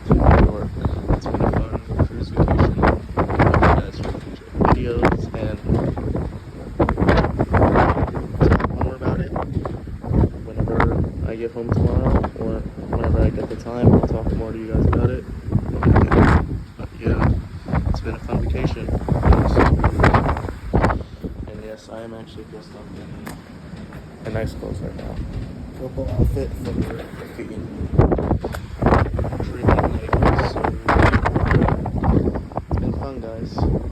to New York. It's been a fun cruise vacation. Hope you guys enjoy the videos and talk more about it whenever I get home tomorrow or whenever I get the time. I'll talk more to you guys about it. But yeah, it's been a fun vacation. And yes, I am actually dressed up in nice clothes right now. Purple outfit for the freaking dreaming like this. So it's been fun, guys.